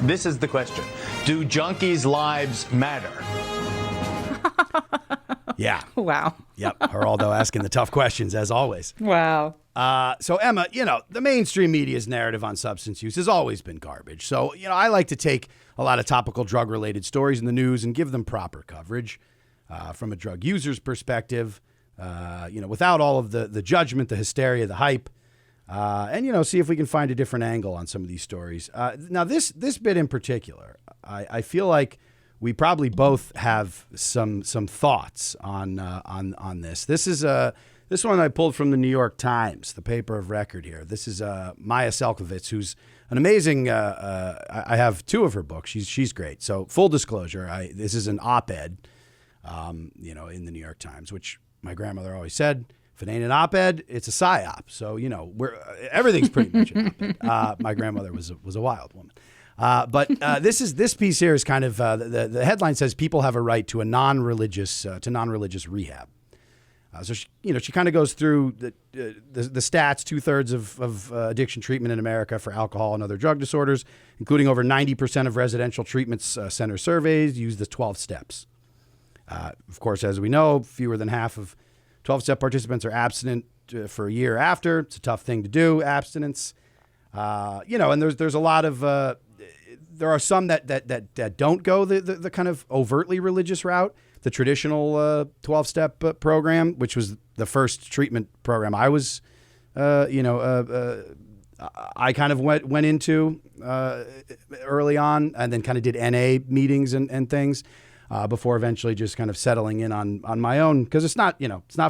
This is the question. Do junkies' lives matter? Yeah. Wow. Yep. Geraldo asking the tough questions, as always. Wow. So, Emma, the mainstream media's narrative on substance use has always been garbage. So, I like to take a lot of topical drug-related stories in the news and give them proper coverage from a drug user's perspective, without all of the judgment, the hysteria, the hype, and, see if we can find a different angle on some of these stories. Now, this bit in particular, I feel like we probably both have some thoughts on this. This one I pulled from the New York Times, the paper of record here. This is Maya Selkovitz, who's an amazing. I have 2 of her books. She's great. So full disclosure, this is an op-ed, in the New York Times, which my grandmother always said, if it ain't an op-ed, it's a psyop. So everything's pretty much an op-ed. My grandmother was a wild woman. But this piece here is kind of the headline says people have a right to a non-religious rehab. So she kind of goes through the stats. 2/3 of addiction treatment in America for alcohol and other drug disorders, including over 90% of residential treatment center surveys, use the 12 steps. Of course, as we know, fewer than half of 12-step participants are abstinent for a year after. It's a tough thing to do, abstinence. And there's a lot of there are some that don't go the kind of overtly religious route. The traditional 12-step program, which was the first treatment program I was, I kind of went into early on, and then kind of did NA meetings and things before eventually just kind of settling in on my own, because it's not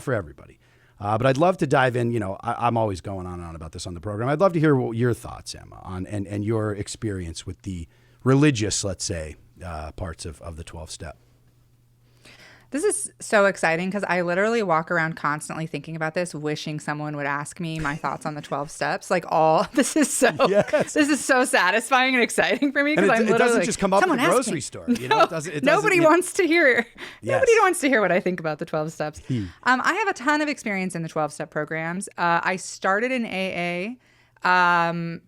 for everybody. But I'd love to dive in. I'm always going on and on about this on the program. I'd love to hear your thoughts, Emma, on and your experience with the religious, let's say, parts of the 12-step. This is so exciting because I literally walk around constantly thinking about this, wishing someone would ask me my thoughts on the 12 steps. This is so satisfying and exciting for me, because I'm literally, it doesn't just come up at the grocery store. Nobody wants to hear. Yes. Nobody wants to hear what I think about the 12 steps. I have a ton of experience in the 12-step programs. I started in AA. On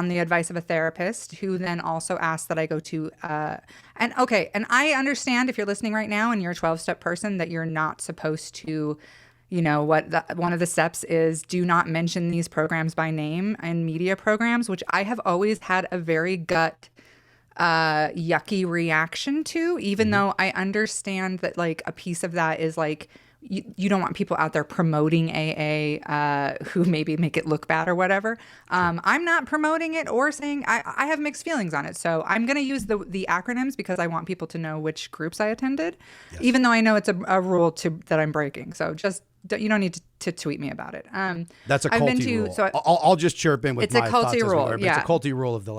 the advice of a therapist, who then also asked that I go to, and I understand if you're listening right now and you're a 12-step person that you're not supposed to, one of the steps is do not mention these programs by name in media programs, which I have always had a very yucky reaction to, even though I understand that a piece of that is you don't want people out there promoting AA who maybe make it look bad or whatever. I'm not promoting it or saying I have mixed feelings on it. So I'm going to use the acronyms because I want people to know which groups I attended, even though I know it's a rule that I'm breaking. So you don't need to tweet me about it. That's a culty rule. So I'll just chirp in with my thoughts. It's a culty rule. It's a culty rule of the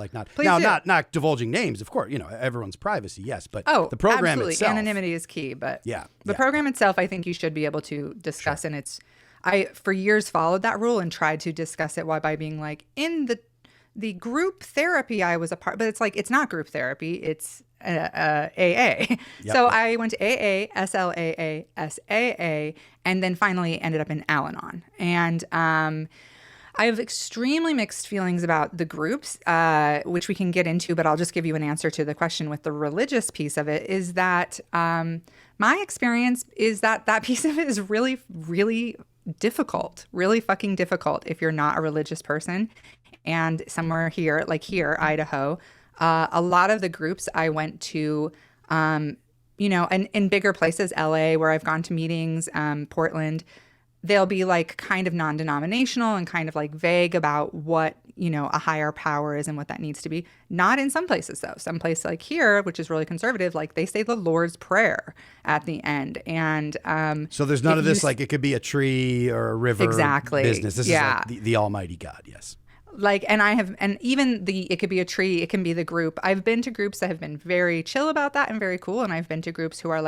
not divulging names, of course. Everyone's privacy, yes, but the program absolutely. itself, anonymity is key. But the program itself, I think you should be able to discuss, and I for years followed that rule and tried to discuss it by being in the group therapy I was a part, but it's not group therapy. It's AA. So I went to AA, SLAA, SAA, and then finally ended up in Al-Anon. And I have extremely mixed feelings about the groups, which we can get into, but I'll just give you an answer to the question with the religious piece of it, is that my experience is that piece of it is really, really difficult, really fucking difficult if you're not a religious person. And somewhere here, Idaho, a lot of the groups I went to, and in bigger places, LA, where I've gone to meetings, Portland, they'll be kind of non-denominational and kind of vague about what, a higher power is and what that needs to be. Not in some places, though. Some place here, which is really conservative, they say the Lord's Prayer at the end. And so there's none of this, it could be a tree or a river business. This is the Almighty God, yes. It could be a tree, it can be the group. I've been to groups that have been very chill about that and very cool. And I've been to groups who are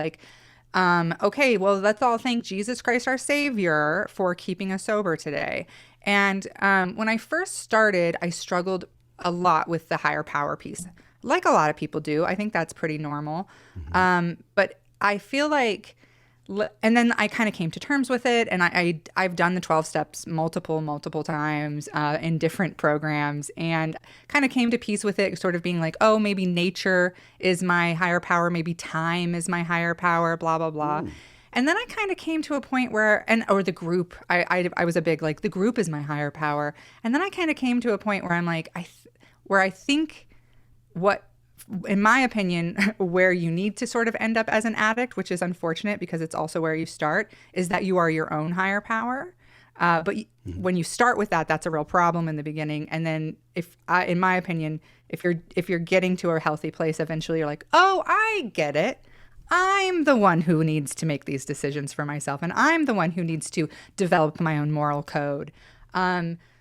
okay, well, let's all thank Jesus Christ, our Savior, for keeping us sober today. And when I first started, I struggled a lot with the higher power piece, like a lot of people do. I think that's pretty normal. Mm-hmm. But I feel and then I kind of came to terms with it, and I've done the 12 steps multiple times in different programs, and kind of came to peace with it, sort of being like, oh, maybe nature is my higher power, maybe time is my higher power, blah blah blah. Ooh. And then I kind of came to a point where, or the group, I was a big like the group is my higher power, and then I kind of came to a point where I'm like where I think what, in my opinion, where you need to sort of end up as an addict, which is unfortunate because it's also where you start, is that you are your own higher power. But when you start with that, that's a real problem in the beginning. And then, in my opinion, if you're getting to a healthy place, eventually you're like, oh, I get it. I'm the one who needs to make these decisions for myself, and I'm the one who needs to develop my own moral code.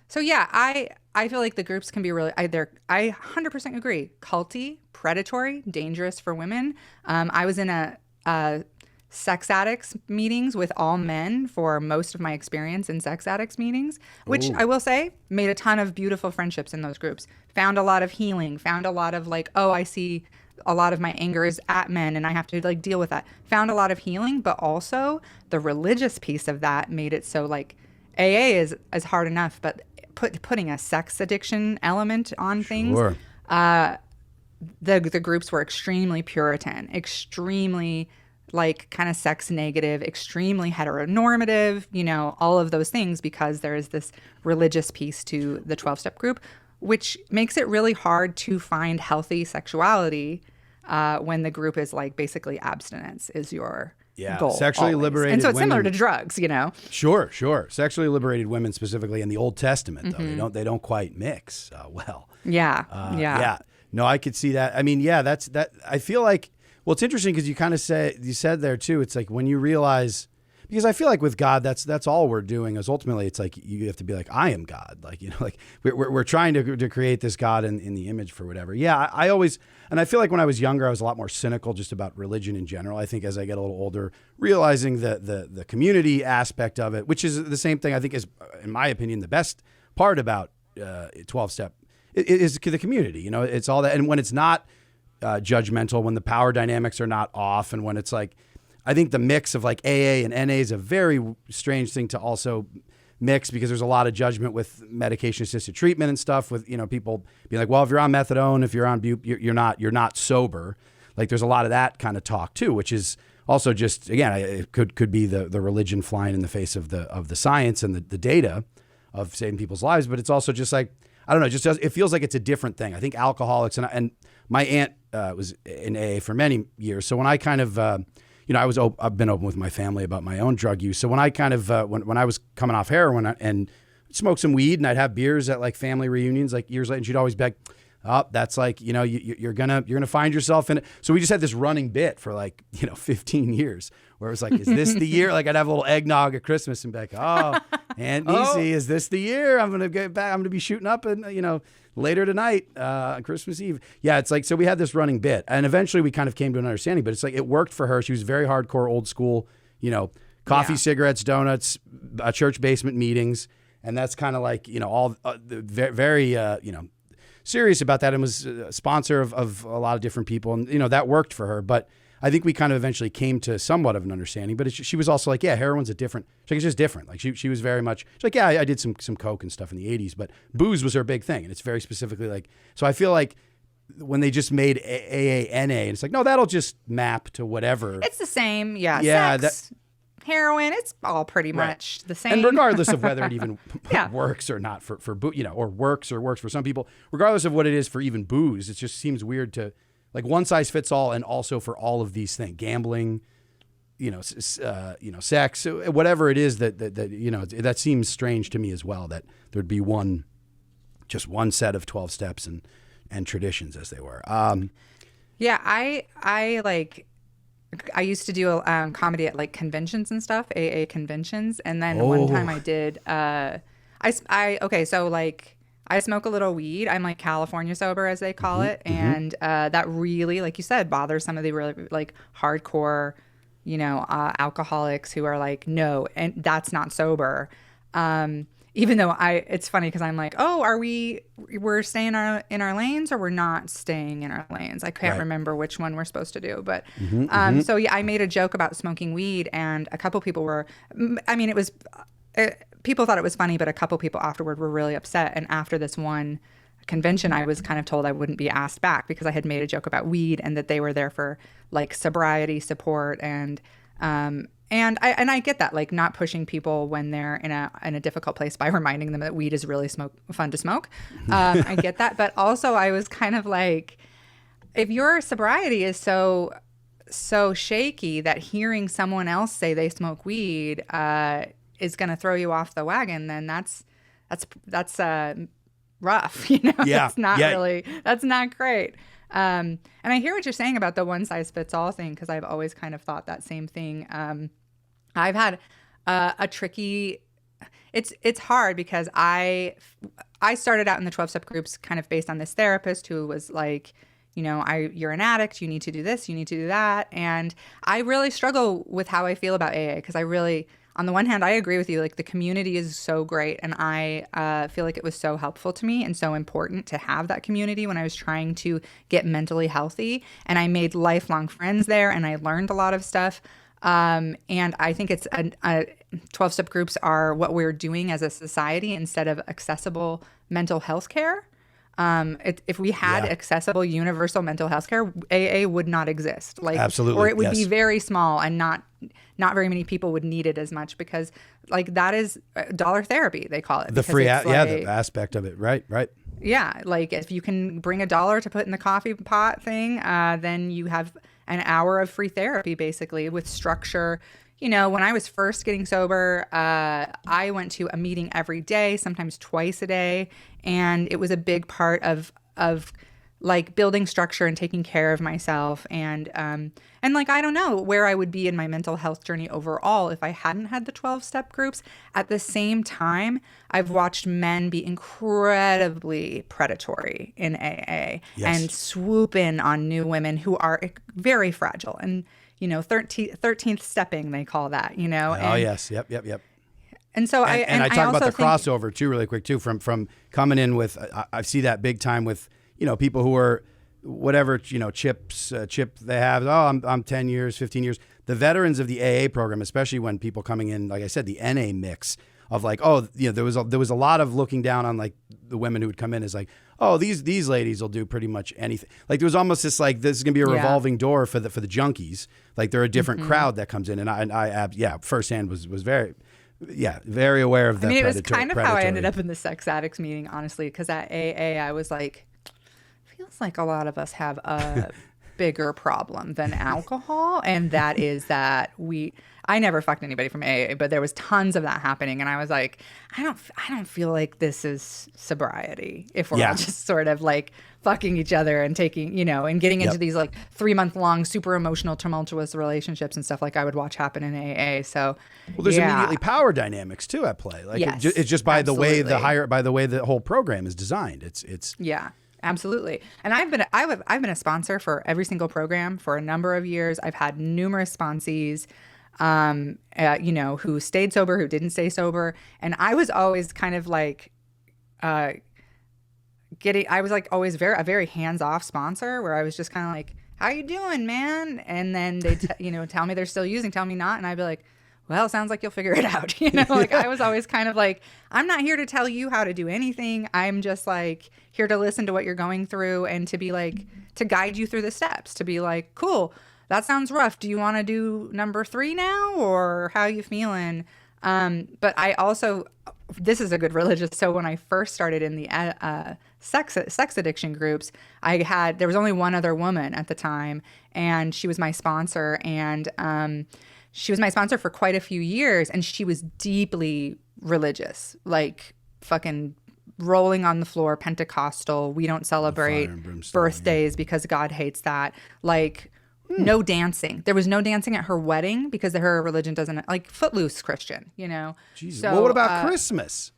So yeah, I feel like the groups can be really, I 100% agree. Culty, predatory, dangerous for women. I was in a sex addicts meetings with all men for most of my experience in sex addicts meetings, which I will say made a ton of beautiful friendships in those groups. Found a lot of healing, found a lot of like, oh, I see a lot of my anger is at men and I have to like deal with that. Found a lot of healing, but also the religious piece of that made it so like AA is hard enough, but putting a sex addiction element on things, the groups were extremely Puritan, extremely like kind of sex negative, extremely heteronormative, all of those things, because there is this religious piece to the 12-step group, which makes it really hard to find healthy sexuality when the group is like basically abstinence is your goal. Sexually always. liberated and so it's women, similar to drugs, Sure. Sexually liberated women, specifically in the Old Testament, though, they don't quite mix well. Yeah. No, I could see that. I mean, that's that. I feel like, well, it's interesting because you said there too. It's like when you realize, because I feel like with God, that's all we're doing. Is ultimately, it's like you have to be like, I am God. Like like we're trying to create this God in the image for whatever. Yeah, I always, and I feel like when I was younger, I was a lot more cynical just about religion in general. I think as I get a little older, realizing the community aspect of it, which is the same thing I think is, in my opinion, the best part about 12-step is the community. It's all that, and when it's not judgmental, when the power dynamics are not off, and when it's like, I think the mix of like AA and NA is a very strange thing to also mix, because there's a lot of judgment with medication-assisted treatment and stuff, with people being like, well, if you're on methadone, if you're on bup, you're not sober. Like there's a lot of that kind of talk too, which is also just, again, it could be the religion flying in the face of the science and the data of saving people's lives, but it's also just like, I don't know, it feels like it's a different thing. I think alcoholics, and my aunt was in AA for many years, so when I kind of I've been open with my family about my own drug use. So when I kind of when I was coming off heroin and smoked some weed, and I'd have beers at like family reunions like years later, and she'd always be like, oh, that's like, you're gonna find yourself in it. So we just had this running bit for like 15 years where it was like, is this the year? Like I'd have a little eggnog at Christmas and be like, oh, Aunt Niecy, is this the year? I'm gonna get back. I'm gonna be shooting up and later tonight, on Christmas Eve. Yeah, it's like, so we had this running bit, and eventually we kind of came to an understanding, but it's like, it worked for her. She was very hardcore, old school, coffee, cigarettes, donuts, church basement meetings. And that's kind of like, all very, serious about that, and was a sponsor of a lot of different people. And, that worked for her. But I think we kind of eventually came to somewhat of an understanding, but she was also like, yeah, heroin's it's just different. Like she was very much, she's like, yeah, I did some coke and stuff in the 80s, but booze was her big thing. And it's very specifically like, so I feel like when they just made AANA, and it's like, no, that'll just map to whatever. It's the same. Yeah. Sex, heroin, it's all pretty much the same. And regardless of whether it even works or not for or works for some people, regardless of what it is for even booze, it just seems weird to, like, one size fits all, and also for all of these things, gambling, sex, whatever it is that seems strange to me as well, that there'd be just one set of 12 steps and traditions, as they were. I used to do comedy at like conventions and stuff, AA conventions, and then one time I did. I smoke a little weed. I'm like California sober, as they call it, and that really, like you said, bothers some of the really like hardcore, alcoholics who are like, no, and that's not sober. even though it's funny because I'm like, oh, we're staying in our lanes or we're not staying in our lanes. I can't remember which one we're supposed to do. But so yeah, I made a joke about smoking weed, and a couple people were, I mean, people thought it was funny, but a couple people afterward were really upset. And after this one convention, I was kind of told I wouldn't be asked back because I had made a joke about weed and that they were there for like sobriety support and I get that, like not pushing people when they're in a difficult place by reminding them that weed is really fun to smoke. I get that, but also I was kind of like, if your sobriety is so shaky that hearing someone else say they smoke weed is going to throw you off the wagon, then that's rough, you know. Yeah, that's not great. And I hear what you're saying about the one size fits all thing, because I've always kind of thought that same thing. I've had a tricky. It's hard because I started out in the 12-step groups kind of based on this therapist who was like, you know, you're an addict, you need to do this, you need to do that, and I really struggle with how I feel about AA because I really. On the one hand, I agree with you. Like the community is so great, and I feel like it was so helpful to me and so important to have that community when I was trying to get mentally healthy. And I made lifelong friends there, and I learned a lot of stuff. And I think it's 12-step groups are what we're doing as a society instead of accessible mental health care. If we had accessible universal mental health care, AA would not exist. Like, absolutely, or it would be very small and not very many people would need it as much because like that is dollar therapy, they call it. The free, the aspect of it. Right. Yeah. Like if you can bring $1 to put in the coffee pot thing, then you have an hour of free therapy basically with structure. You know, when I was first getting sober, I went to a meeting every day, sometimes twice a day. And it was a big part of like building structure and taking care of myself. And like, I don't know where I would be in my mental health journey overall if I hadn't had the 12-step groups. At the same time, I've watched men be incredibly predatory in AA and swoop in on new women who are very fragile and, you know, 13th stepping, they call that, you know. Oh, yes. Yep. And so I talk about the crossover too, really quick too, from coming in with, I see that big time with, you know, people who are whatever, you know, chip they have. Oh, I'm 10 years, 15 years. The veterans of the AA program, especially when people coming in, like I said, the NA mix of like, oh, you know, there was a lot of looking down on like the women who would come in as like, oh, these ladies will do pretty much anything. Like there was almost this like, this is gonna be a revolving door for the junkies. Like they're a different crowd that comes in, and I firsthand was very. Yeah, very aware of that. I mean, it was kind of how I ended up in the sex addicts meeting, honestly, because at AA, I was like, feels like a lot of us have a bigger problem than alcohol, and that is that I never fucked anybody from AA, but there was tons of that happening, and I was like, I don't feel like this is sobriety if we're all just sort of like fucking each other and taking, you know, and getting into these like 3-month-long super emotional tumultuous relationships and stuff like I would watch happen in AA. So there's immediately power dynamics too at play. Like it's just by the way the whole program is designed. It's absolutely. And I've been a sponsor for every single program for a number of years. I've had numerous sponsees, you know, who stayed sober, who didn't stay sober. And I was always kind of like, I was like always a very hands-off sponsor where I was just kind of like, how you doing, man? And then they, you know, tell me they're still using, tell me not. And I'd be like, well, it sounds like you'll figure it out. You know, like I was always kind of like, I'm not here to tell you how to do anything. I'm just like here to listen to what you're going through and to be like, to guide you through the steps, to be like, cool, that sounds rough. Do you want to do number 3 now, or how you feeling? But I also, this is a good religious. So when I first started in the sex addiction groups, there was only one other woman at the time, and she was my sponsor, and she was my sponsor for quite a few years, and she was deeply religious, like fucking rolling on the floor, Pentecostal. We don't celebrate birthdays because God hates that. Like no dancing. There was no dancing at her wedding because her religion doesn't, like, footloose Christian, you know. Jesus. So, well, what about Christmas?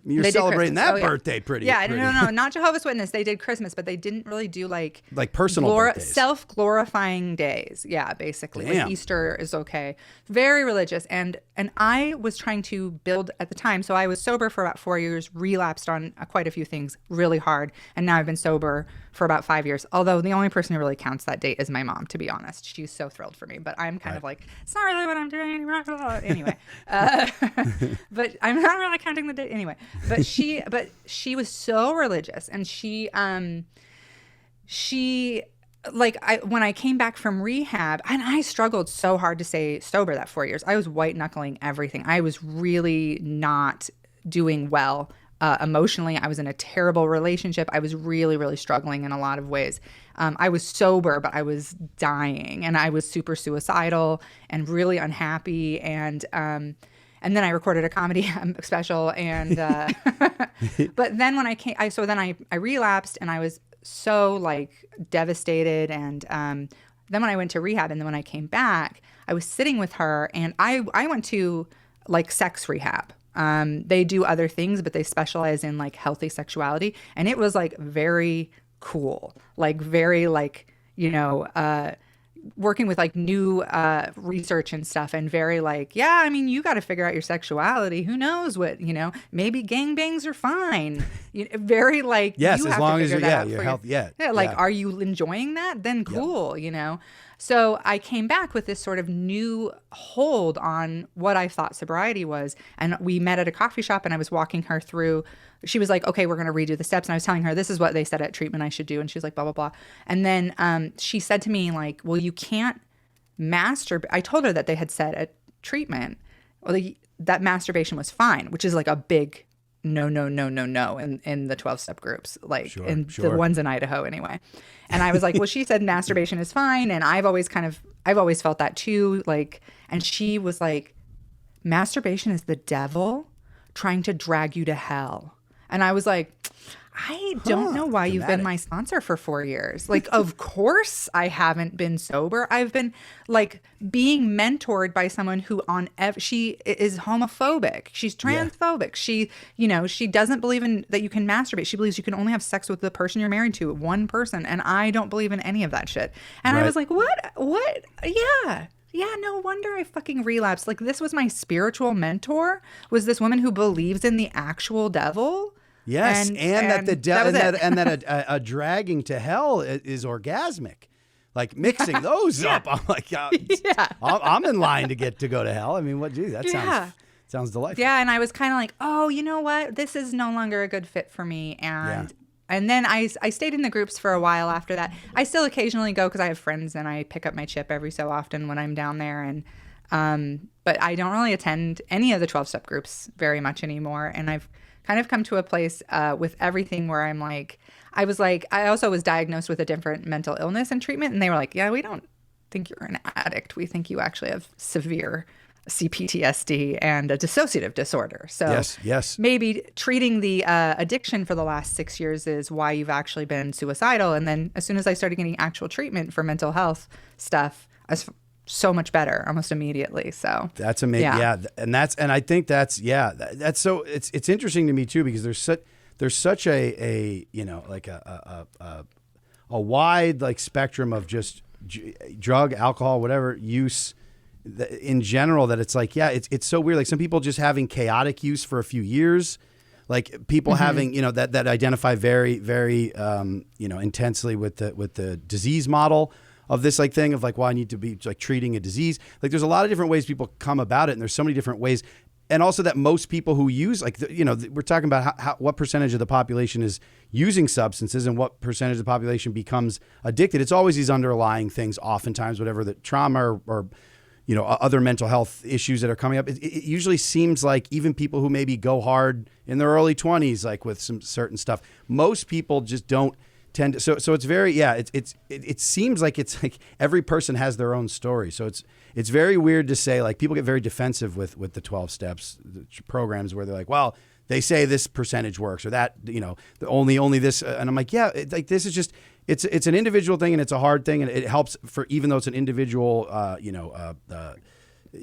You're They did celebrating Christmas. that Oh, yeah. birthday pretty. Yeah, pretty. no, not Jehovah's Witness. They did Christmas, but they didn't really do like personal birthdays. self-glorifying days. Yeah, basically. Damn. Like Easter is okay. Very religious. And I was trying to build at the time. So I was sober for about 4 years, relapsed on quite a few things really hard. And now I've been sober for about 5 years. Although the only person who really counts that date is my mom, to be honest. She's so thrilled for me. But I'm kind of like, it's not really what I'm doing anymore. Anyway. But I'm not really counting the date. Anyway. But she was so religious, and she when I came back from rehab, and I struggled so hard to stay sober that 4 years. I was white knuckling everything. I was really not doing well emotionally. I was in a terrible relationship. I was really, really struggling in a lot of ways. I was sober, but I was dying, and I was super suicidal and really unhappy. And then I recorded a comedy special, and but then when I relapsed, and I was so like devastated, and then when I went to rehab, and then when I came back, I was sitting with her, and I went to like sex rehab. They do other things, but they specialize in like healthy sexuality, and it was like very cool, like very like working with like new research and stuff, and very like, yeah, I mean, you got to figure out your sexuality. Who knows what, maybe gangbangs are fine. Very like, yes, you as have long to as figure you're, that out you're for healthy. yeah, Yeah. are you enjoying that? Then cool, So I came back with this sort of new hold on what I thought sobriety was. And we met at a coffee shop, and I was walking her through. She was like, okay, we're going to redo the steps. And I was telling her, this is what they said at treatment I should do. And she was like, blah, blah, blah. And then she said to me like, well, you can't masturbate. I told her that they had said at treatment, that masturbation was fine, which is like a big no in the 12-step groups, like Sure. the ones in Idaho anyway. And I was like, well, she said masturbation is fine. And I've always felt that too. Like, and she was like, masturbation is the devil trying to drag you to hell. And I was like, I don't know why you've been my sponsor for 4 years. Like, of course I haven't been sober. I've been like being mentored by someone who she is homophobic. She's transphobic. Yeah. She doesn't believe in that you can masturbate. She believes you can only have sex with the person you're married to, one person. And I don't believe in any of that shit. And I was like, what? Yeah. Yeah, no wonder I fucking relapsed. Like, this was my spiritual mentor, was this woman who believes in the actual devil. Yes, and that the devil and that a dragging to hell is orgasmic. Like mixing those up, I'm like, I'm in line to go to hell. I mean, that sounds delightful. Yeah, and I was kind of like, oh, you know what? This is no longer a good fit for me. And then I stayed in the groups for a while after that. I still occasionally go because I have friends, and I pick up my chip every so often when I'm down there. And but I don't really attend any of the 12-step groups very much anymore. And I've kind of come to a place with everything where I'm like, I also was diagnosed with a different mental illness and treatment. And they were like, yeah, we don't think you're an addict. We think you actually have severe CPTSD and a dissociative disorder. So yes. Maybe treating the addiction for the last 6 years is why you've actually been suicidal. And then as soon as I started getting actual treatment for mental health stuff, I was so much better almost immediately. So that's amazing. Yeah. And I think that's so it's interesting to me too, because there's such a like a wide like spectrum of just drug, alcohol, whatever use in general, that it's like, it's so weird. Like some people just having chaotic use for a few years, like people having, that identify very, very, intensely with the disease model of this like thing of like, well, I need to be like treating a disease. Like there's a lot of different ways people come about it, and there's so many different ways. And also that most people who use, like, we're talking about what percentage of the population is using substances and what percentage of the population becomes addicted. It's always these underlying things, oftentimes, whatever the trauma or other mental health issues that are coming up. It usually seems like even people who maybe go hard in their early 20s, like with some certain stuff, most people just don't tend to. So it's very, it seems like it's like every person has their own story. So it's very weird to say, like, people get very defensive with the 12 steps programs where they're like, well, they say this percentage works or that, only this. And I'm like, like this is just, it's an individual thing, and it's a hard thing, and it helps for, even though it's an individual,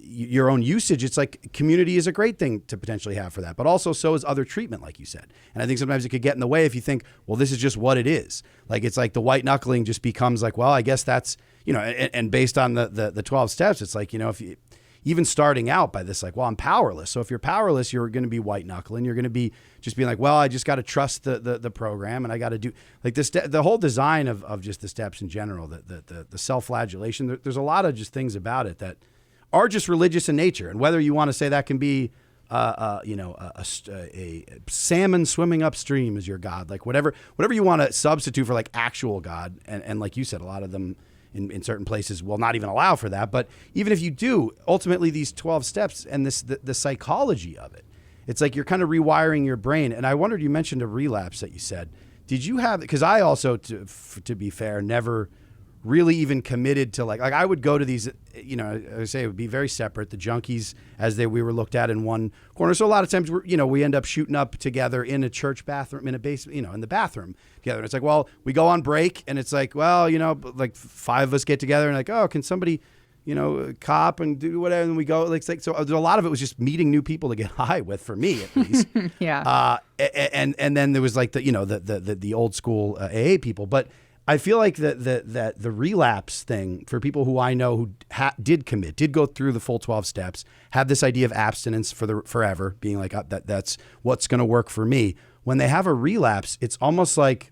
your own usage, it's like community is a great thing to potentially have for that, but also so is other treatment, like you said. And I think sometimes it could get in the way if you think, well, this is just what it is. Like, it's like the white knuckling just becomes like, well, I guess that's, and based on the 12 steps, it's like, if you, even starting out by this, like, well, I'm powerless. So if you're powerless, you're going to be white knuckling. You're going to be just being like, well, I just got to trust the program, and I got to do like this. The whole design of just the steps in general, the self-flagellation. There's a lot of just things about it that are just religious in nature, and whether you want to say that can be, a salmon swimming upstream is your God, like whatever you want to substitute for like actual God, and like you said, a lot of them. In certain places will not even allow for that. But even if you do, ultimately these 12 steps and the psychology of it, it's like you're kind of rewiring your brain. And I wondered, you mentioned a relapse that you said. Did you have, because I also, to be fair, never really even committed to like I would go to these, I say it would be very separate. The junkies, we were looked at in one corner. So a lot of times we end up shooting up together in a church bathroom, in a basement, in the bathroom together. And it's like, well, we go on break and it's like, well, like 5 of us get together and like, oh, can somebody, cop and do whatever. And we go like, so a lot of it was just meeting new people to get high with, for me at least. Yeah. And then there was like the old school AA people, but I feel like that the relapse thing for people who I know who did go through the full 12 steps, have this idea of abstinence for forever, being like, that's what's going to work for me. When they have a relapse, it's almost like,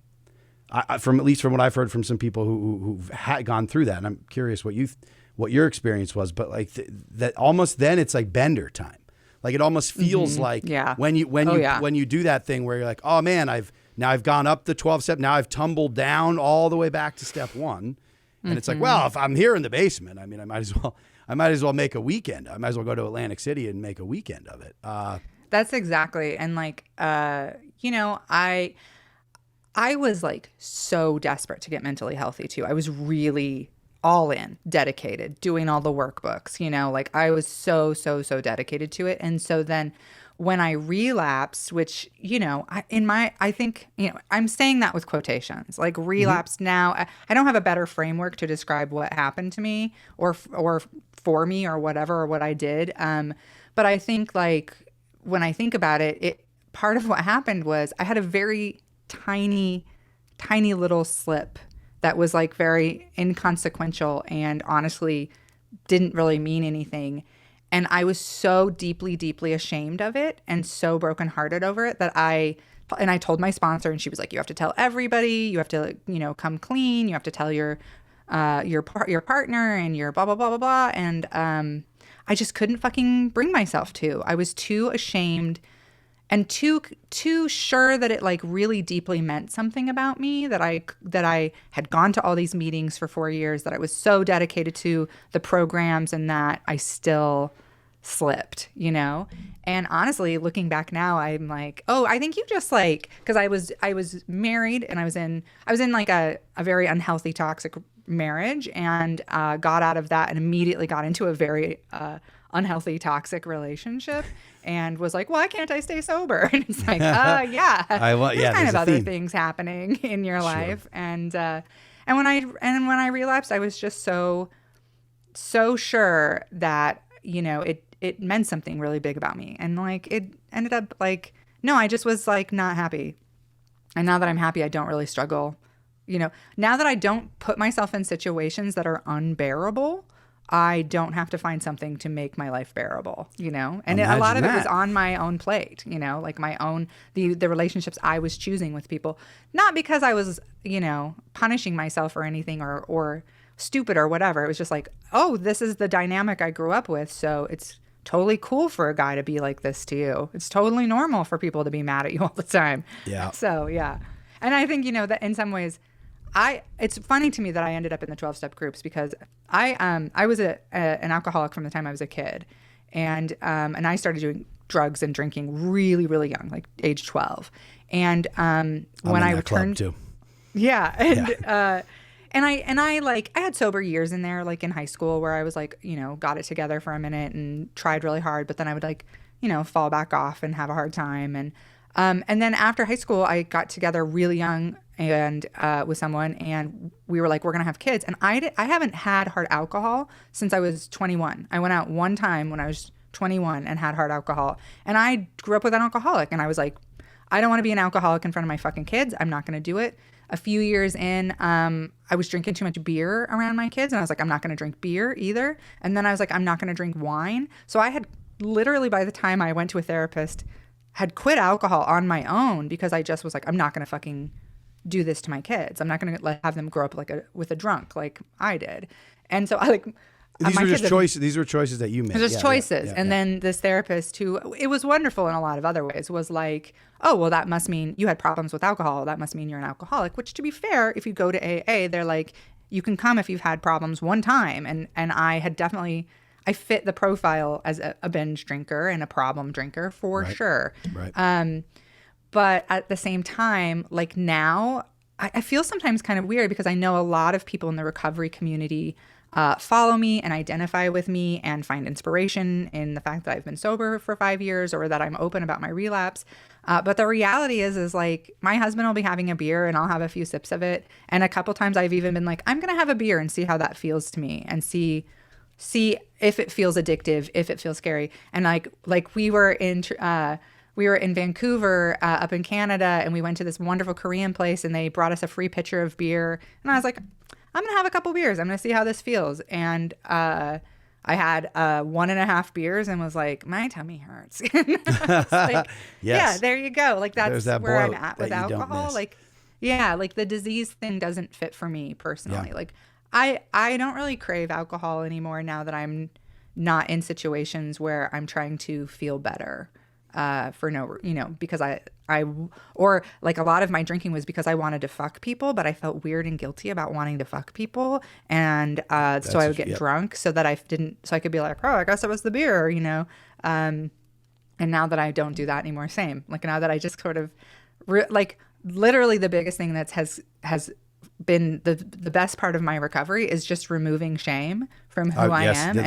at least from what I've heard from some people who've gone through that, and I'm curious what your experience was, but like that almost then it's like bender time. Like it almost feels like when you do that thing where you're like, oh man, I've gone up the 12 step. Now I've tumbled down all the way back to step 1. And it's like, well, if I'm here in the basement, I mean, I might as well make a weekend. I might as well go to Atlantic City and make a weekend of it. That's exactly. And like, I was like so desperate to get mentally healthy too. I was really all in, dedicated, doing all the workbooks, like I was so dedicated to it. And so then when I relapsed, which, I think, I'm saying that with quotations, like relapsed now, I don't have a better framework to describe what happened to me or for me or whatever, or what I did. But I think like when I think about it, part of what happened was I had a very tiny little slip that was like very inconsequential and honestly didn't really mean anything. And I was so deeply, deeply ashamed of it and so brokenhearted over it that I told my sponsor, and she was like, you have to tell everybody, you have to, come clean. You have to tell your partner and your blah, blah, blah, blah, blah. And I just couldn't fucking bring myself to. I was too ashamed and too sure that it like really deeply meant something about me, that I had gone to all these meetings for 4 years, that I was so dedicated to the programs, and that I still slipped, And honestly, looking back now, I'm like, oh, I think you just like, because I was married and I was in like a very unhealthy, toxic marriage, and got out of that and immediately got into a very unhealthy, toxic relationship, and was like, why can't I stay sober? And it's like, yeah, there's kind of other things happening in your life. And when I relapsed, I was just so sure that, it meant something really big about me. And like, it ended up like, no, I just was like not happy. And now that I'm happy, I don't really struggle. Now that I don't put myself in situations that are unbearable, I don't have to find something to make my life bearable, and a lot of it was on my own plate, like my own, the relationships I was choosing with people, not because I was, punishing myself or anything or stupid or whatever. It was just like, oh, this is the dynamic I grew up with. So it's totally cool for a guy to be like this to you. It's totally normal for people to be mad at you all the time. Yeah. So, yeah. And I think, that in some ways, it's funny to me that I ended up in the 12-step groups, because I was an alcoholic from the time I was a kid, and I started doing drugs and drinking really, really young, like age 12. And when I returned, too. Yeah, and I had sober years in there, like in high school, where I was like, got it together for a minute and tried really hard, but then I would fall back off and have a hard time. And And then after high school, I got together really young and with someone, and we were like, we're gonna have kids. And I haven't had hard alcohol since I was 21. I went out one time when I was 21 and had hard alcohol. And I grew up with an alcoholic, and I was like, I don't want to be an alcoholic in front of my fucking kids. I'm not gonna do it. A few years in, I was drinking too much beer around my kids, and I was like, I'm not gonna drink beer either. And then I was like, I'm not gonna drink wine. So I had literally, by the time I went to a therapist, had quit alcohol on my own because I just was like, I'm not going to fucking do this to my kids. I'm not going to have them grow up with a drunk like I did. And so I these were just choices. These were choices that you made. Just choices. And then this therapist, who it was wonderful in a lot of other ways, was like, oh, well, that must mean you had problems with alcohol. That must mean you're an alcoholic, which, to be fair, if you go to AA, they're like, you can come if you've had problems one time. And I had definitely, I fit the profile as a binge drinker and a problem drinker for sure. Right. But at the same time, like now, I feel sometimes kind of weird because I know a lot of people in the recovery community follow me and identify with me and find inspiration in the fact that I've been sober for 5 years or that I'm open about my relapse. But the reality is like my husband will be having a beer and I'll have a few sips of it. And a couple times I've even been like, I'm going to have a beer and see how that feels to me and see if it feels addictive, if it feels scary. And like we were in Vancouver up in Canada, and we went to this wonderful Korean place, and they brought us a free pitcher of beer. And I was like, I'm going to have a couple beers. I'm going to see how this feels. And I had 1.5 beers and was like, my tummy hurts. Like, yeah, there you go. Like that's where I'm at with alcohol. Like, yeah, like the disease thing doesn't fit for me personally. Yeah. Like I don't really crave alcohol anymore now that I'm not in situations where I'm trying to feel better for no, because I or like a lot of my drinking was because I wanted to fuck people, but I felt weird and guilty about wanting to fuck people. And so I would get drunk so that I could be like, oh, I guess it was the beer, and now that I don't do that anymore, same. Like now that I just sort of like literally the biggest thing that has been the best part of my recovery is just removing shame from who I am.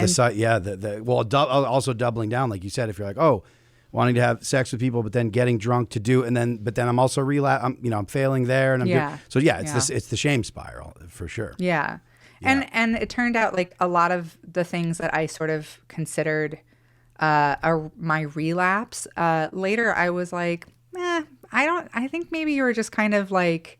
Also doubling down, like you said, if you're like, oh, wanting to have sex with people, but then getting drunk to do, but then I'm also I'm failing there, and it's the shame spiral for sure. Yeah. And it turned out like a lot of the things that I sort of considered my relapse, later I was like, I think maybe you were just kind of like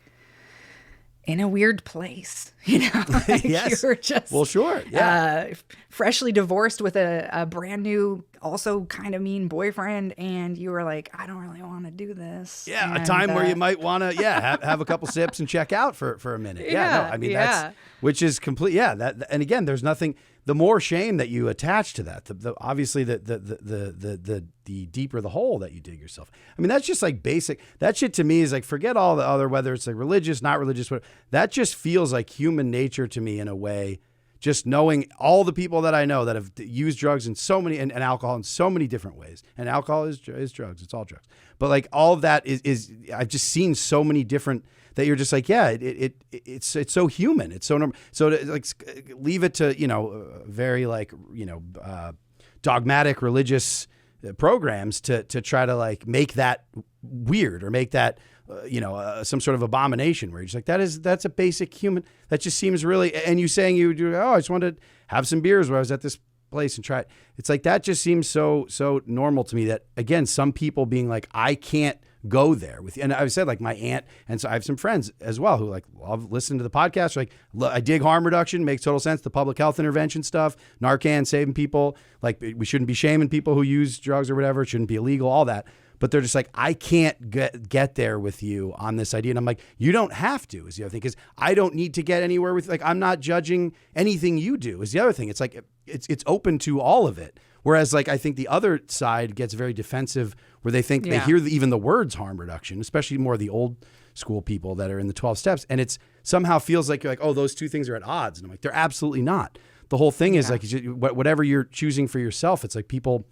in a weird place, like yes. You were just, well, sure. Yeah. Freshly divorced with a brand new, also kind of mean boyfriend. And you were like, I don't really want to do this. Yeah. A time where you might want to, have a couple sips and check out for a minute. That's, which is complete. Yeah. And again, there's nothing, the more shame that you attach to that, obviously the deeper the hole that you dig yourself. I mean, that's just like basic. That shit to me is like, forget all the other, whether it's like religious, not religious, whatever. That just feels like human nature to me in a way. Just knowing all the people that I know that have used drugs in so many and alcohol in so many different ways. And alcohol is drugs. It's all drugs. But like all of that is I've just seen so many different that you're just like, it's so human. It's so normal. So to like leave it to, very like, dogmatic religious programs to try to like make that weird or make that, some sort of abomination where you're just like, that's a basic human. That just seems really, and you saying I just wanted to have some beers where I was at this place and try it. It's like, that just seems so normal to me that, again, some people being like, I can't go there with you. And I've said like my aunt, and so I have some friends as well who like love listening to the podcast. Like I dig harm reduction, makes total sense. The public health intervention stuff, Narcan, saving people. Like we shouldn't be shaming people who use drugs or whatever. It shouldn't be illegal, all that. But they're just like, I can't get there with you on this idea. And I'm like, you don't have to, is the other thing. Because I don't need to get anywhere with, like, I'm not judging anything you do, is the other thing. It's like, it's open to all of it. Whereas, like, I think the other side gets very defensive where they think they hear even the words harm reduction, especially more the old school people that are in the 12 steps. And it's somehow feels like you're like, oh, those two things are at odds. And I'm like, they're absolutely not. The whole thing is like, whatever you're choosing for yourself, it's like people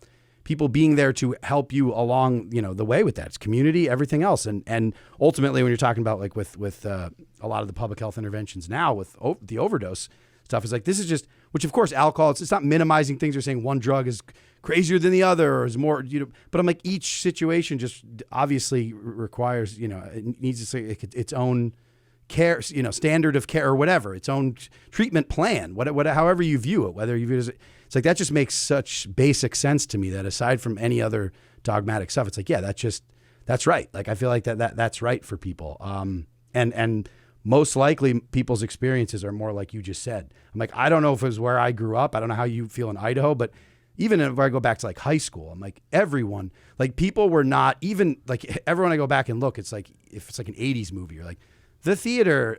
being there to help you along, the way with that. It's community, everything else. And ultimately, when you're talking about like with a lot of the public health interventions now with the overdose stuff, is like, this is just which of course alcohol, it's not minimizing things or saying one drug is crazier than the other or is more, but I'm like, each situation just obviously requires, it needs to say its own care, standard of care or whatever, its own treatment plan, however you view it, whether you view it as, it's like, that just makes such basic sense to me that aside from any other dogmatic stuff, it's like, yeah, that's right. Like, I feel like that's right for people. And most likely people's experiences are more like you just said. I'm like, I don't know if it was where I grew up. I don't know how you feel in Idaho, but even if I go back to like high school, I'm like, everyone, like people were not even like, everyone I go back and look, it's like, if it's like an 80s movie, you're like the theater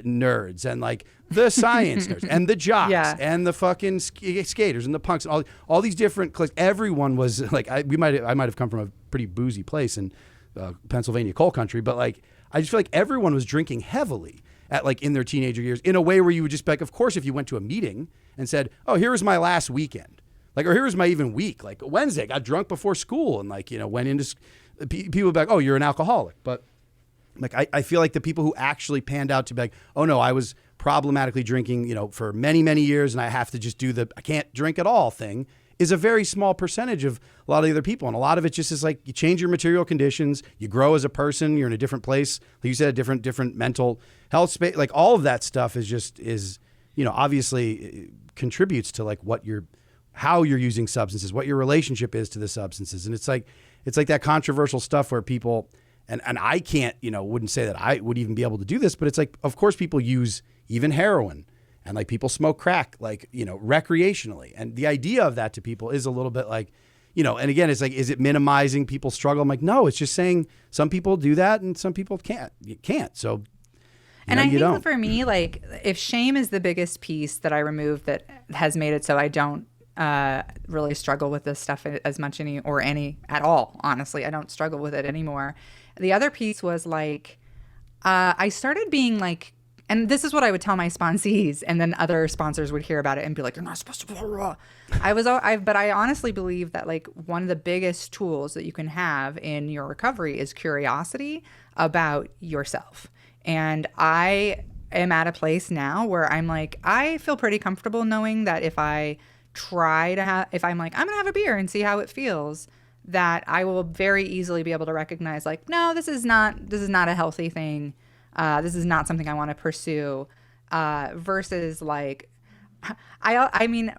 nerds and like the science nerds and the jocks and the fucking skaters and the punks and all these different cliques. Everyone was like, I might have come from a pretty boozy place in Pennsylvania coal country, but like, I just feel like everyone was drinking heavily at like in their teenager years in a way where you would just be like, of course, if you went to a meeting and said, oh, here was my last weekend. Like, or here's my even week. Like Wednesday, I got drunk before school and like, went into, people would be like, oh, you're an alcoholic. But like, I feel like the people who actually panned out to be like, oh no, I was problematically drinking, for many, many years and I have to just do I can't drink at all thing, is a very small percentage of a lot of the other people. And a lot of it just is like, you change your material conditions, you grow as a person, you're in a different place. Like you said, a different mental health space. Like all of that stuff is, obviously contributes to like how you're using substances, what your relationship is to the substances. And it's like that controversial stuff where people, and I can't, wouldn't say that I would even be able to do this, but it's like, of course people use even heroin and like people smoke crack, like, recreationally. And the idea of that to people is a little bit like, and again, it's like, is it minimizing people's struggle? I'm like, no, it's just saying some people do that and some people can't. You can't. So, and I think for me, like if shame is the biggest piece that I removed that has made it so I don't really struggle with this stuff as much at all. Honestly, I don't struggle with it anymore. The other piece was like, I started being like, and this is what I would tell my sponsees, and then other sponsors would hear about it and be like, "You're not supposed to." Blah, blah. But I honestly believe that like one of the biggest tools that you can have in your recovery is curiosity about yourself. And I am at a place now where I'm like, I feel pretty comfortable knowing that if I if I'm like, I'm gonna have a beer and see how it feels, that I will very easily be able to recognize like, no, this is not a healthy thing. This is not something I want to pursue. Versus like, I mean,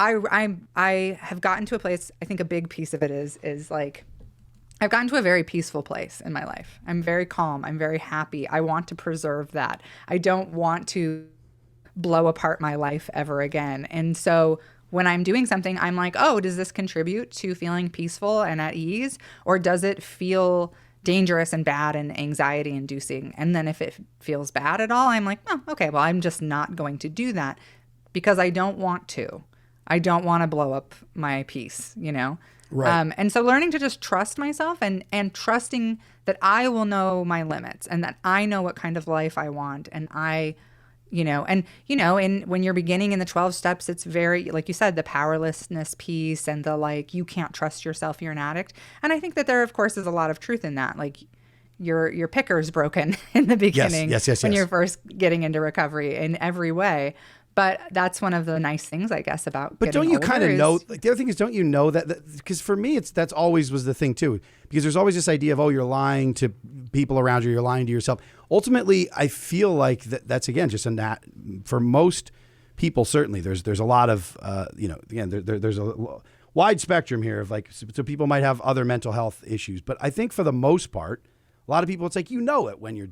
I have gotten to a place. I think a big piece of it is like, I've gotten to a very peaceful place in my life. I'm very calm. I'm very happy. I want to preserve that. I don't want to blow apart my life ever again. And so when I'm doing something, I'm like, oh, does this contribute to feeling peaceful and at ease? Or does it feel dangerous and bad and anxiety inducing? And then if it feels bad at all, I'm like, oh, okay, well, I'm just not going to do that because I don't want to. I don't want to blow up my peace, Right. And so learning to just trust myself and trusting that I will know my limits and that I know what kind of life I want. And when you're beginning in the 12 steps, it's very, like you said, the powerlessness piece and the like, you can't trust yourself, you're an addict. And I think that there, of course, is a lot of truth in that. Like your picker's broken in the beginning when you're first getting into recovery in every way. But that's one of the nice things, I guess, about. But don't you kind of know? Like the other thing is, don't you know that? Because for me, that's always was the thing too. Because there's always this idea of, oh, you're lying to people around you, you're lying to yourself. Ultimately, I feel like that's again just for most people. Certainly, there's a lot of again there's a wide spectrum here of like, so people might have other mental health issues, but I think for the most part, a lot of people, it's like it when you're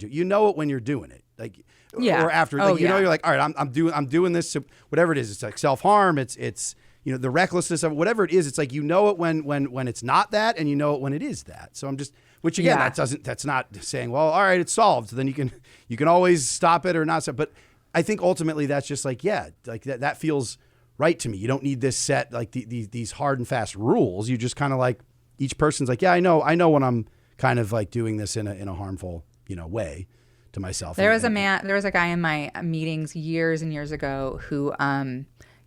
doing it, like. Yeah. Or after, like, you're like, all right, I'm doing this. So whatever it is, it's like self-harm. It's the recklessness of it, whatever it is. It's like, it when it's not that, and it when it is that. So I'm just, which again, that's not saying, well, all right, it's solved. So then you can always stop it or not stop. But I think ultimately that's just like, like that feels right to me. You don't need this set, like these hard and fast rules. You just kind of like, each person's like, yeah, I know when I'm kind of like doing this in a harmful, way. To myself. There was a guy in my meetings years and years ago who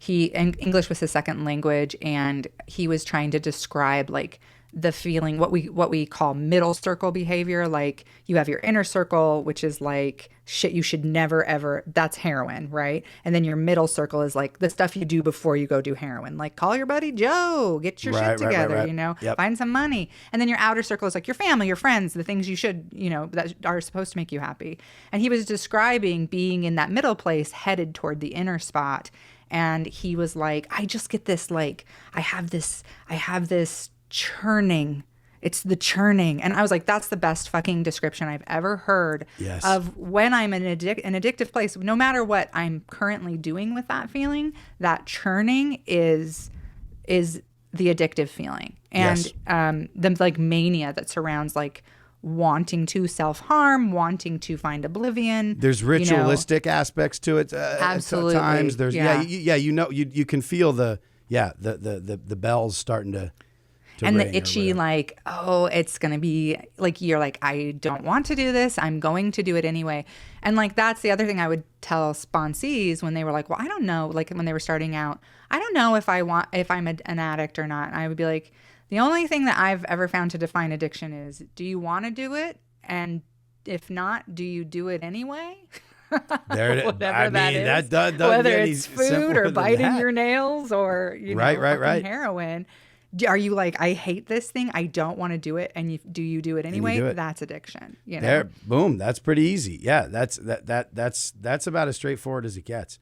English was his second language, and he was trying to describe like the feeling, what we call middle circle behavior. Like you have your inner circle, which is like shit you should never ever, that's heroin, right? And then your middle circle is like the stuff you do before you go do heroin, like call your buddy Joe, get your shit together, you know, find some money. And then your outer circle is like your family, your friends, the things you should, you know, that are supposed to make you happy. And he was describing being in that middle place headed toward the inner spot. And he was like, I just get this, like, I have this churning. It's the churning. And I was like, that's the best fucking description I've ever heard of when I'm in an addictive place. No matter what I'm currently doing with that feeling, that churning is the addictive feeling. And the like mania that surrounds like wanting to self-harm, wanting to find oblivion. There's ritualistic aspects to it. Absolutely. At times there's you know, you can feel the bells starting to and the itchy, like, oh, it's going to be like, you're like, I don't want to do this. I'm going to do it anyway. And like, that's the other thing I would tell sponsees when they were like, well, I don't know. Like when they were starting out, I don't know if I'm an addict or not. And I would be like, the only thing that I've ever found to define addiction is, do you want to do it? And if not, do you do it anyway? There it is. Whatever that is. That does whether it's food or biting your nails or, you know, right. heroin. Are you like, I hate this thing, I don't want to do it, and you do it anyway? That's addiction. You know? There, boom. That's pretty easy. Yeah, that's about as straightforward as it gets.